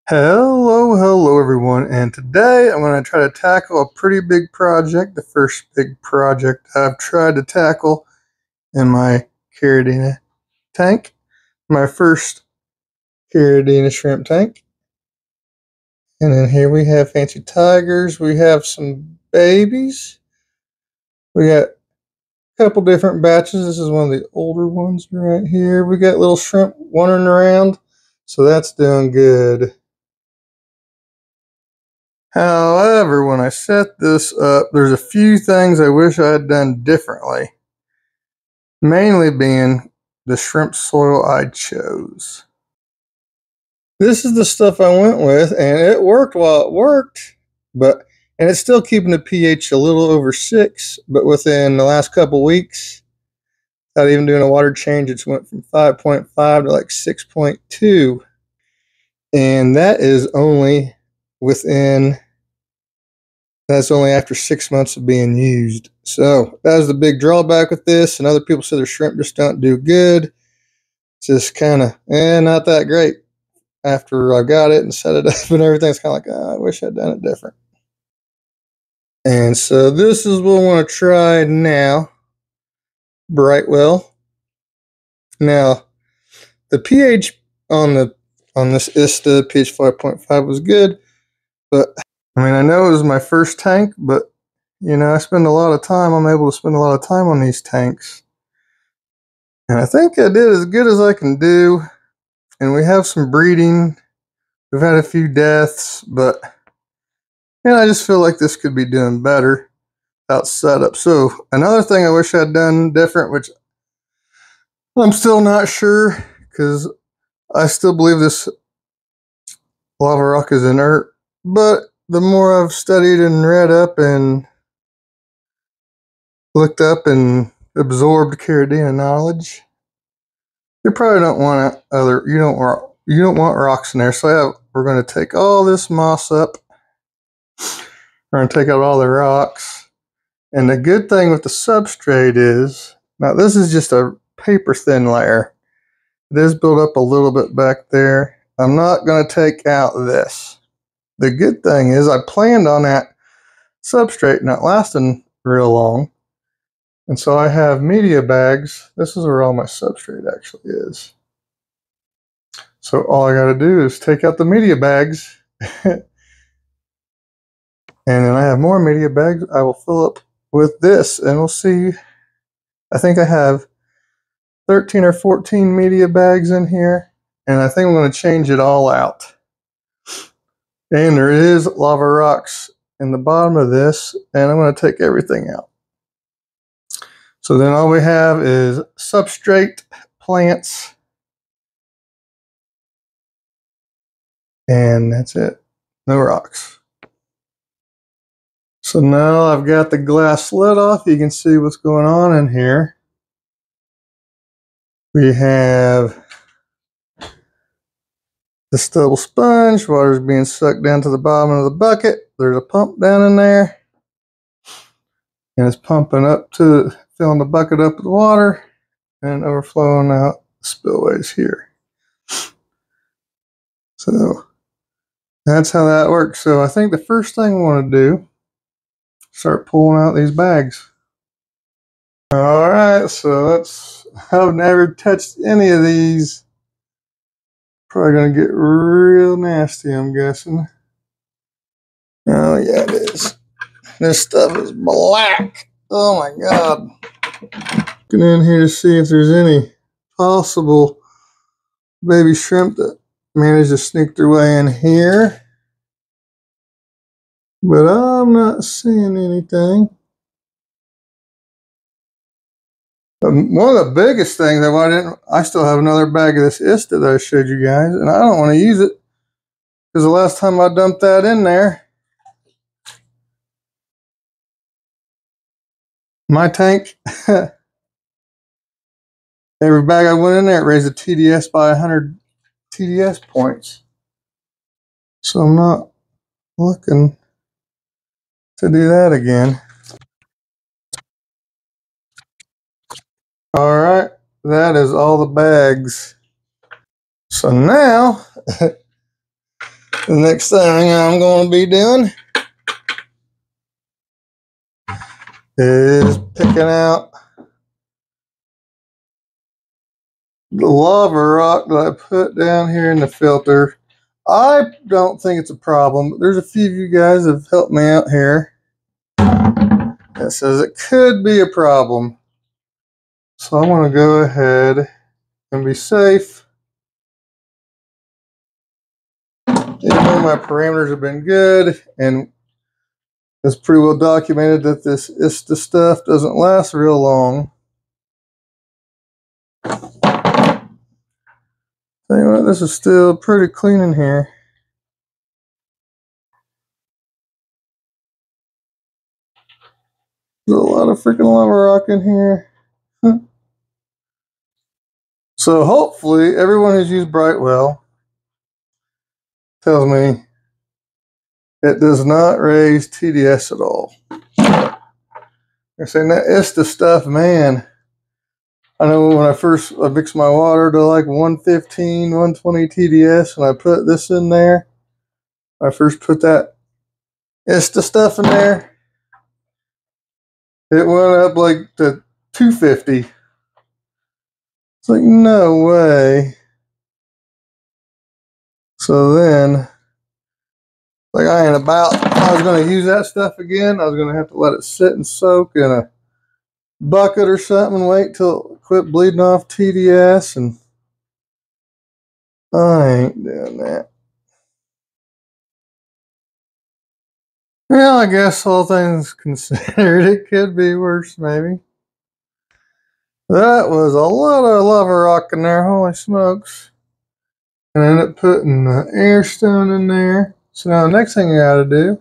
Hello everyone, and today I'm going to try to tackle a pretty big project, the first big project I've tried to tackle in my Caridina tank, my first Caridina shrimp tank. And then here we have fancy tigers, we have some babies, we got a couple different batches. This is one of the older ones right here. We got little shrimp wandering around, so that's doing good. However, when I set this up, there's a few things I wish I had done differently. Mainly being the shrimp soil I chose. This is the stuff I went with, and it worked while it worked, and it's still keeping the pH a little over 6, but within the last couple weeks, without even doing a water change, it's went from 5.5 to like 6.2. And that is only that's only after 6 months of being used. So that was the big drawback with this. And other people say their shrimp just don't do good. It's just kind of, not that great. After I got it and set it up and everything, it's kind of like, I wish I'd done it different. And so this is what I want to try now. Brightwell. Now, the pH on this ISTA, pH 5.5 was good, but I know it was my first tank, but I spend a lot of time. I'm able to spend a lot of time on these tanks. And I think I did as good as I can do. And we have some breeding. We've had a few deaths, but I just feel like this could be doing better without setup. So another thing I wish I'd done different, which I'm still not sure, because I still believe this lava rock is inert. But the more I've studied and read up and looked up and absorbed Caridina knowledge, you probably don't want you don't want rocks in there. So we're going to take all this moss up. We're going to take out all the rocks. And the good thing with the substrate is, now this is just a paper thin layer. It is built up a little bit back there. I'm not going to take out this. The good thing is I planned on that substrate not lasting real long. And so I have media bags. This is where all my substrate actually is. So all I got to do is take out the media bags. And then I have more media bags I will fill up with this. And we'll see. I think I have 13 or 14 media bags in here. And I think I'm going to change it all out. And there is lava rocks in the bottom of this. And I'm going to take everything out. So then all we have is substrate, plants, and that's it. No rocks. So now I've got the glass lid off. You can see what's going on in here. We have the stubble sponge. Water's being sucked down to the bottom of the bucket. There's a pump down in there. And it's pumping up to filling the bucket up with water and overflowing out spillways here. So that's how that works. So I think the first thing I want to do, start pulling out these bags. All right, so I've never touched any of these. Probably going to get real nasty, I'm guessing. Oh, yeah, it is. This stuff is black. Oh, my God. Looking in here to see if there's any possible baby shrimp that managed to sneak their way in here. But I'm not seeing anything. One of the biggest things I still have another bag of this ISTA that I showed you guys, and I don't want to use it because the last time I dumped that in there, my tank, every bag I went in there, it raised the TDS by 100 TDS points. So I'm not looking to do that again. All right, that is all the bags. So now The next thing I'm going to be doing is picking out the lava rock that I put down here in the filter. I don't think it's a problem, but there's a few of you guys that have helped me out here that says it could be a problem. So I want to go ahead and be safe. Even though my parameters have been good, and it's pretty well documented that this ISTA stuff doesn't last real long. Tell you what, this is still pretty clean in here. There's a lot of freaking lava rock in here. So hopefully everyone who's used Brightwell tells me it does not raise TDS at all. They're saying that ISTA stuff, man. I know when I mixed my water to like 115, 120 TDS, and I put this in there, I first put that ISTA stuff in there, it went up like to 250. It's like, no way. So then, like I was going to use that stuff again. I was going to have to let it sit and soak in a bucket or something and wait till it quit bleeding off TDS, and I ain't doing that. Well, I guess all things considered, it could be worse, maybe. That was a lot of lava rock in there, holy smokes. And I ended up putting the air stone in there. So now the next thing I gotta do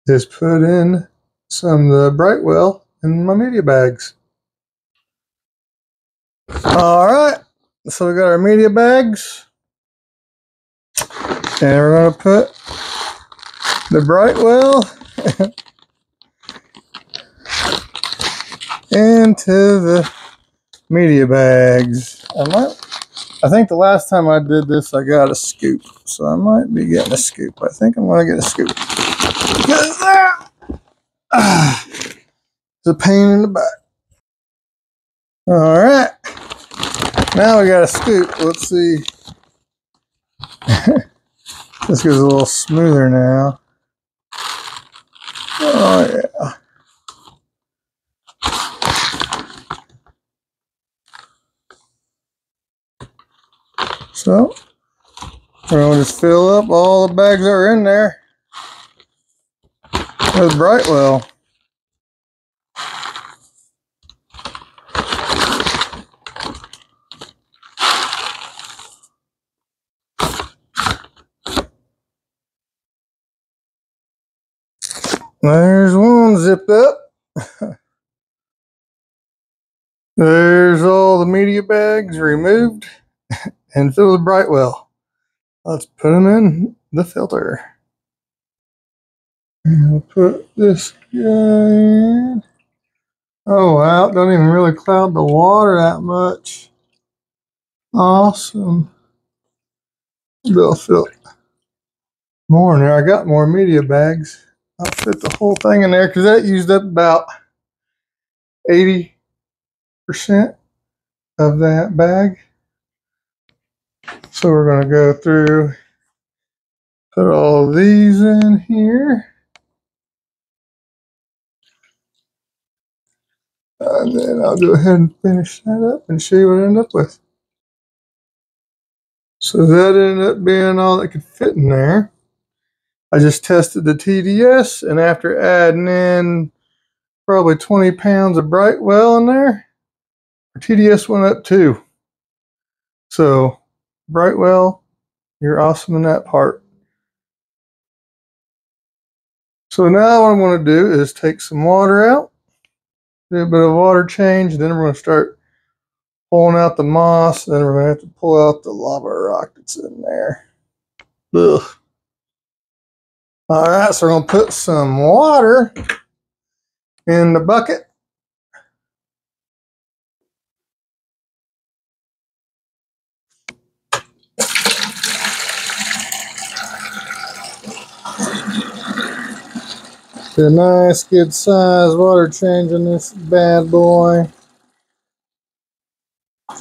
is put in some of the Brightwell in my media bags. Alright, so we got our media bags. And we're gonna put the Brightwell into the media bags. I think the last time I did this, I got a scoop. So I might be getting a scoop. I think I'm going to get a scoop. Because that it's a pain in the butt. Alright. Now we got a scoop. Let's see. This goes a little smoother now. Oh, yeah. So, we're going to just fill up all the bags that are in there with Brightwell. There's one zipped up. There's all the media bags removed and filled with Brightwell. Let's put them in the filter. And we'll put this guy in. Oh wow, don't even really cloud the water that much. Awesome. Maybe I'll fill more in there. I got more media bags. I'll fit the whole thing in there because that used up about 80% of that bag. So we're going to go through, put all these in here. And then I'll go ahead and finish that up and show you what I end up with. So that ended up being all that could fit in there. I just tested the TDS, and after adding in probably 20 pounds of Brightwell in there, our TDS went up too. So Brightwell, you're awesome in that part. So now what I'm going to do is take some water out, do a bit of water change, then we're going to start pulling out the moss, then we're going to have to pull out the lava rock that's in there. Ugh. Alright, so we're going to put some water in the bucket. A nice, good size water change in this bad boy. I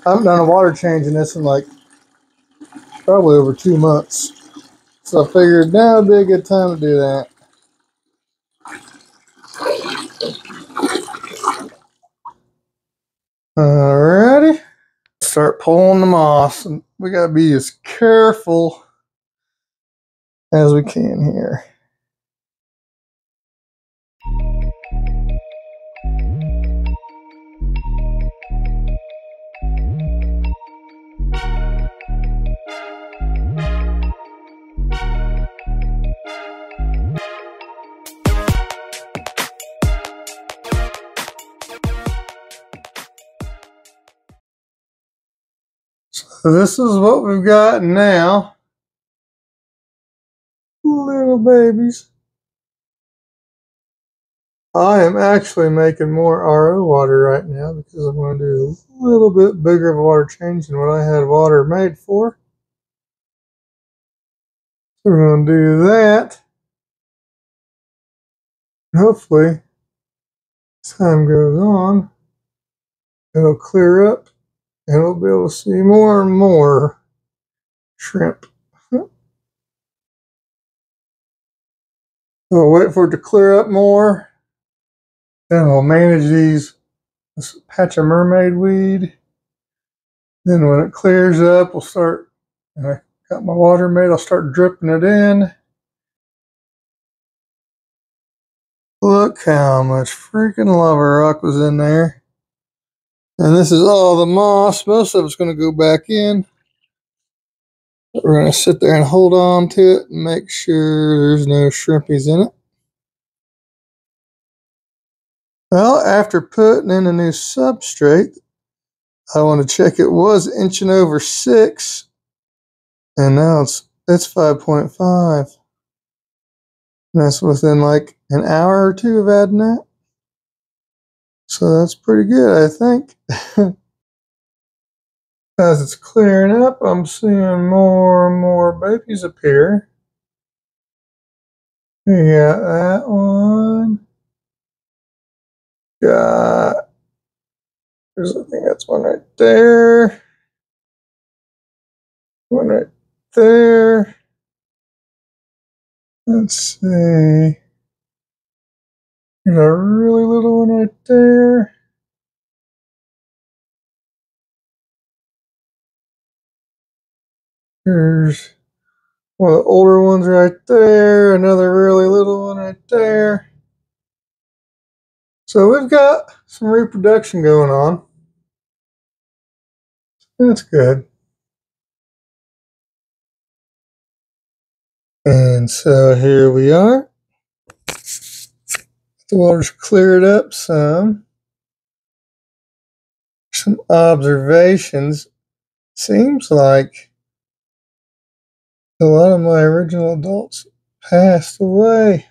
haven't done a water change in this in like probably over 2 months. So I figured now would be a good time to do that. Alrighty. Start pulling the moss. And we gotta be as careful as we can here. So this is what we've got now. Little babies. I am actually making more RO water right now because I'm going to do a little bit bigger of a water change than what I had water made for. So we're going to do that. Hopefully, as time goes on, it'll clear up and we'll be able to see more and more shrimp. We'll wait for it to clear up more. Then we'll manage this patch of mermaid weed. Then when it clears up, we'll start, and I got my water made, I'll start dripping it in. Look how much freaking lava rock was in there. And this is all the moss. Most of it's going to go back in. We're going to sit there and hold on to it and make sure there's no shrimpies in it. Well, after putting in a new substrate, I want to check it was inching over 6, and now it's 5.5. That's within like an hour or two of adding that. So that's pretty good, I think. As it's clearing up, I'm seeing more and more babies appear. You got that one. I think that's one right there. One right there. Let's see. There's a really little one right there. There's one of the older ones right there. Another really little one right there. So we've got some reproduction going on. That's good. And so here we are. The water's cleared up some. Some observations. Seems like a lot of my original adults passed away.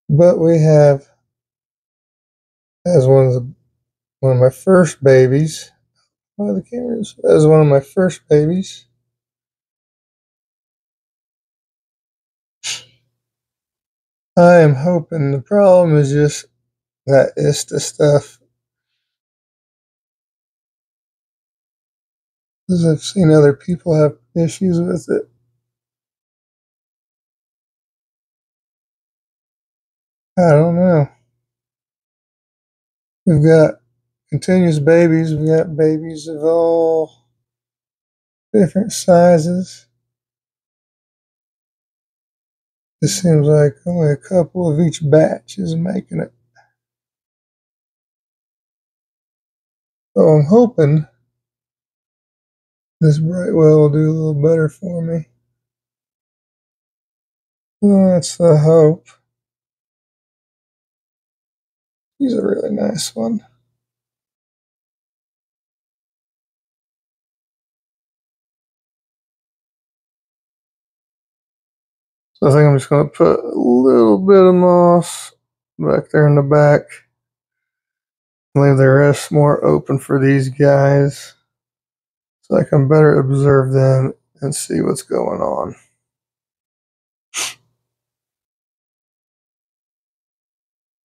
But we have, as one of my first babies, the cameras, as one of my first babies. I am hoping the problem is just that ISTA stuff. Because I've seen other people have issues with it. I don't know. We've got continuous babies. We've got babies of all different sizes. It seems like only a couple of each batch is making it. So I'm hoping this Brightwell will do a little better for me. Well, that's the hope. He's a really nice one. So I think I'm just going to put a little bit of moss back there in the back. Leave the rest more open for these guys so I can better observe them and see what's going on.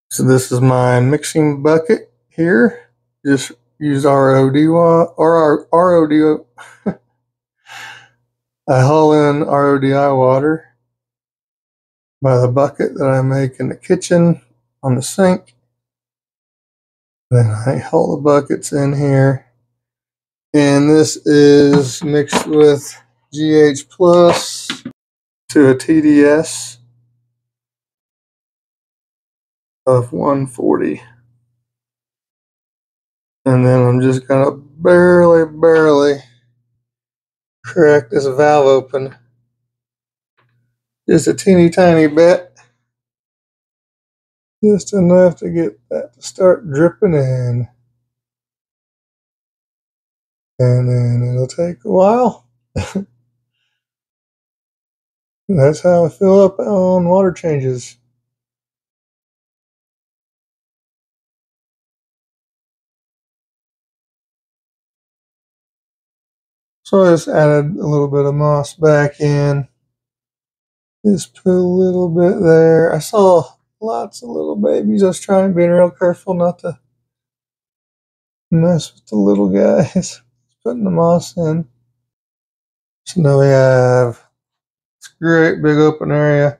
So this is my mixing bucket here. Just use ROD or ROD. I haul in RODI water by the bucket that I make in the kitchen on the sink. Then I haul the buckets in here. And this is mixed with GH Plus to a TDS of 140. And then I'm just gonna barely crack this valve open. Just a teeny tiny bit. Just enough to get that to start dripping in. And then it'll take a while. That's how I fill up on water changes. So I just added a little bit of moss back in. Just put a little bit there. I saw lots of little babies. I was trying being real careful not to mess with the little guys. Putting the moss in. So now we have this great big open area.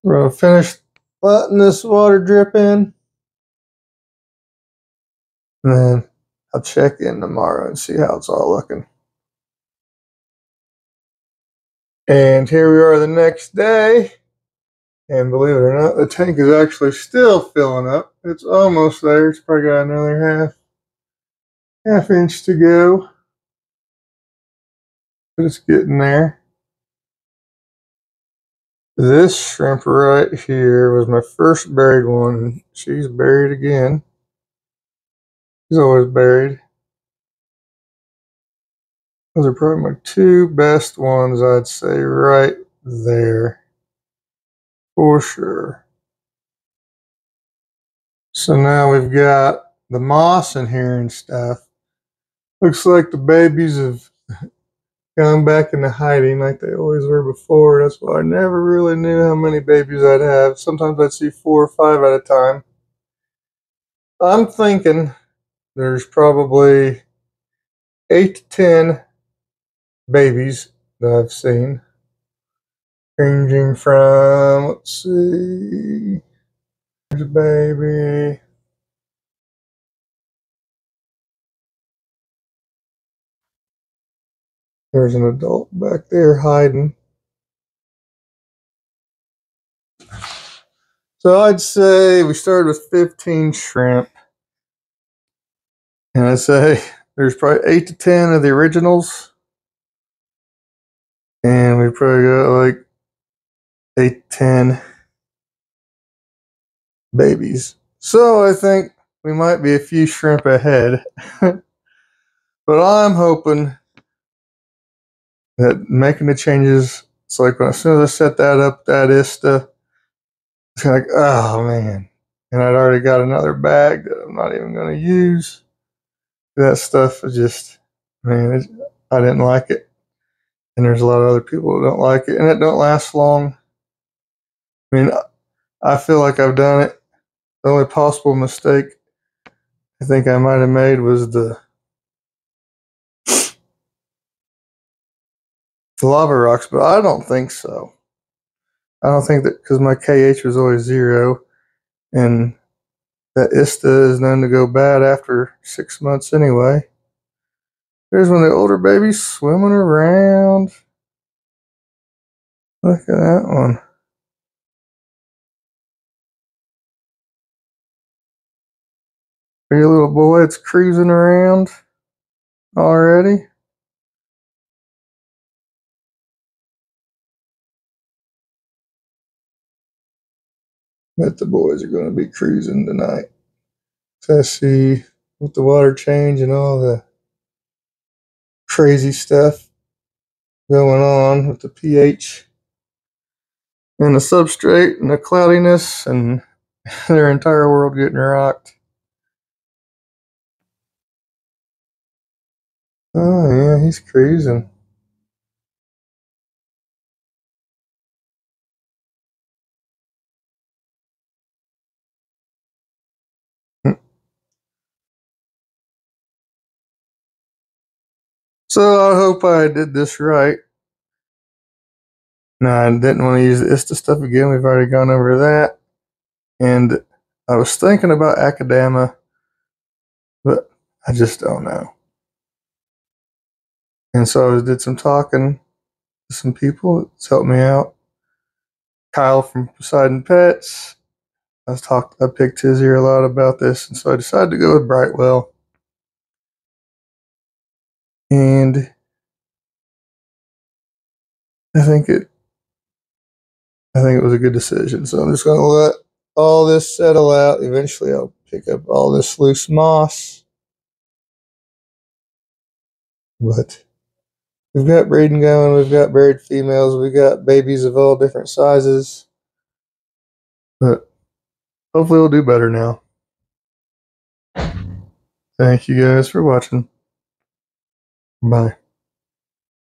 We're gonna finish letting this water drip in. And then I'll check in tomorrow and see how it's all looking. And here we are the next day. And believe it or not, the tank is actually still filling up. It's almost there. It's probably got another half inch to go. But it's getting there. This shrimp right here was my first buried one. She's buried again. She's always buried. Those are probably my two best ones, I'd say, right there. For sure. So now we've got the moss in here and stuff. Looks like the babies have gone back into hiding like they always were before. That's why I never really knew how many babies I'd have. Sometimes I'd see 4 or 5 at a time. I'm thinking there's probably 8 to 10 babies that I've seen, ranging from, let's see, there's a baby. There's an adult back there hiding. So I'd say we started with 15 shrimp. And I'd say there's probably 8 to 10 of the originals. And we probably got like 8 to 10 babies. So I think we might be a few shrimp ahead. But I'm hoping that making the changes, it's like when as soon as I set that up, that ISTA, it's like, oh man. And I'd already got another bag that I'm not even going to use. That stuff is just, man, I didn't like it. And there's a lot of other people that don't like it. And it don't last long. I mean, I feel like I've done it. The only possible mistake I think I might have made was the lava rocks, but I don't think so. I don't think that because my KH was always 0, and that ISTA is known to go bad after 6 months anyway. There's one of the older babies swimming around. Look at that one. Your little boy, it's cruising around already. Bet the boys are going to be cruising tonight. So I see with the water change and all the crazy stuff going on with the pH and the substrate and the cloudiness and their entire world getting rocked. Oh yeah, he's cruising. So I hope I did this right. No, I didn't want to use the ISTA stuff again. We've already gone over that. And I was thinking about Akadama, but I just don't know. And so I did some talking to some people that's helped me out. Kyle from Poseidon Pets. I picked his ear a lot about this, and so I decided to go with Brightwell. And I think it was a good decision. So I'm just gonna let all this settle out. Eventually I'll pick up all this loose moss. But we've got breeding going, we've got buried females, we've got babies of all different sizes. But hopefully we'll do better now. Thank you guys for watching. Bye.